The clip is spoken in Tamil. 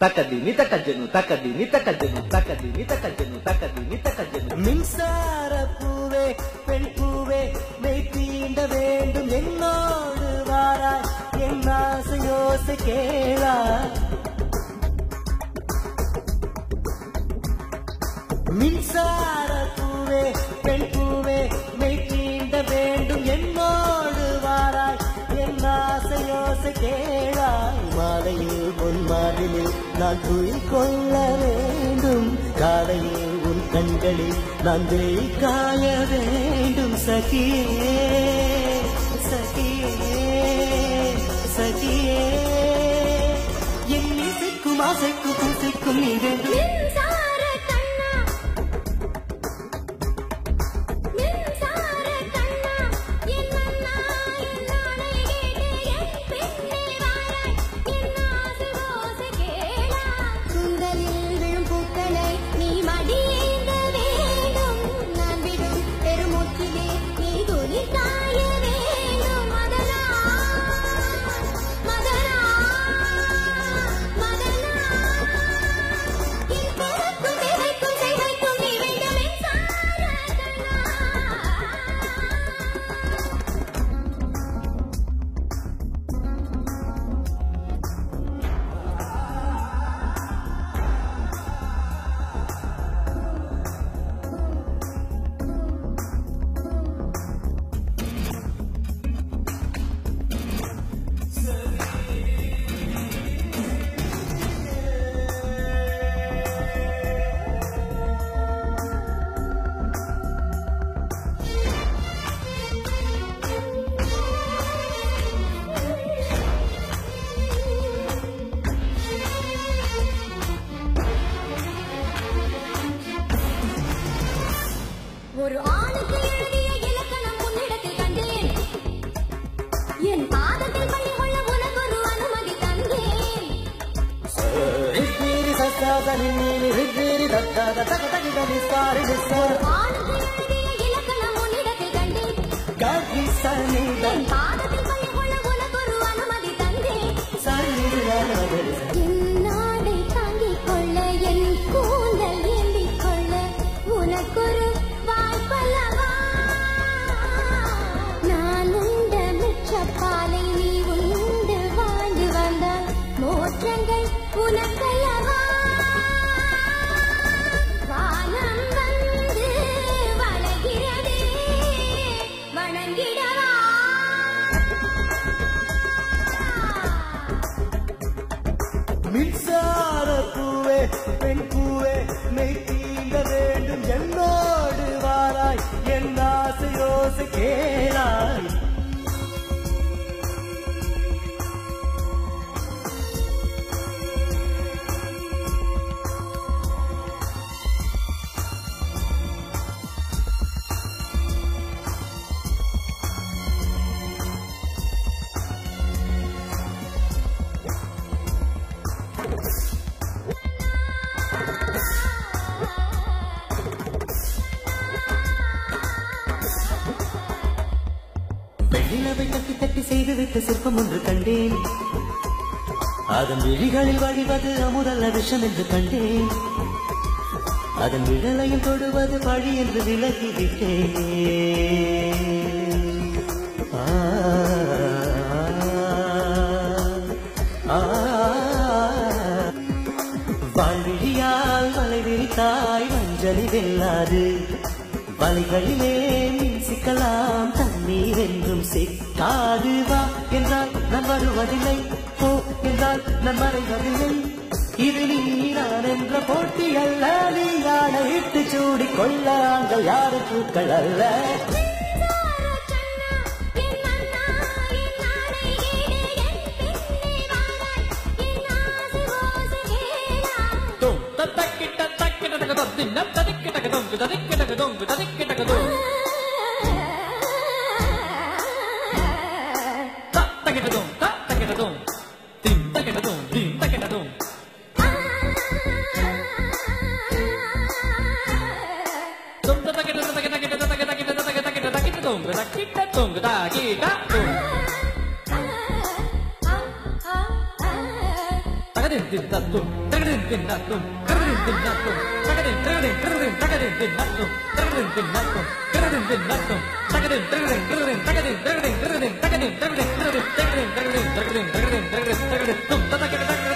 தக்கதினி தக்கஜனு தக்கதினி தக்கஜனு தக்கதினி தக்கஜனு தக்கதினி தக்கஜனு மின்சார பூவே பெண் பூவே மெய் தீண்ட வேண்டும் என்னோடு வாராய் என் ஆசை யோசை கேளா மின்சார பூவே பெண் பூவே மெய் தீண்ட வேண்டும் என்னோடு வாராய் என் ஆசை யோசை கேளாய் மாலையில் உன் மாதிரில் நான் துயில் கொள்ள வேண்டும் காலையில் உன் கண்களில் நான் காய வேண்டும் சகியே சகியே சகியே என் இசைக்கும் ஆசைக்கும் பூசைக்கும் நீ வேண்டும் ஒரு ஆணுக்கு எழுதிய இலக்கணம் உன்னிடத்தில் கண்டேன் என் பாதத்தில் பள்ளி கொள்ள உனக்கு ஒரு அனுமதி தந்தேன் ஒரு ஆணுக்கு எழுதிய இலக்கணம் உன்னிடத்தில் கண்டேன் என் பாதத்தில் பள்ளி கொள்ள உனக்கு ஒரு அனுமதி தந்தேன் என் நாடை தாங்கிக் கொள்ள என் கூந்தல் ஏந்திக் கொள்ள உனக்கொரு நான் உண்ட மிச்சப்பாலை நீ உண்டு வாழ்ந்து வந்தால் மோற்றங்கள் உனக்கல்லவா வானம் வந்து வளர்கிறதே வணங்கிடவா மின்சார பூவே பெண் பூவே மெய் தீண்ட வேண்டும் என்னோடு வாராய் என் ஆசை யோசை கேளாய் நிலவை தட்டி தட்டி செய்துவிட்டு சிற்பம் ஒன்று கண்டேன் அதன் விழிகளில் வழிவது அமுதல்ல விஷம் என்று கண்டேன் அதன் விழலையும் தொடுவது பழி என்று விலகிவிட்டேன் வாழ்விழியால் வலை விரித்தாய் வஞ்சலி வெல்லாது வலைகளிலே மீன் சிக்கலாம் தண்ணீர் என்றும் சிக்காது வா என்றால் நான் வருவதில்லை போ என்றால் நான் மறைவதில்லை இது நீரான் என்ற போட்டி அல்ல நீ யானையிட்டு சூடிக் கொள்ள ஆண்கள் யாரு பூக்கள் அல்ல Thank you.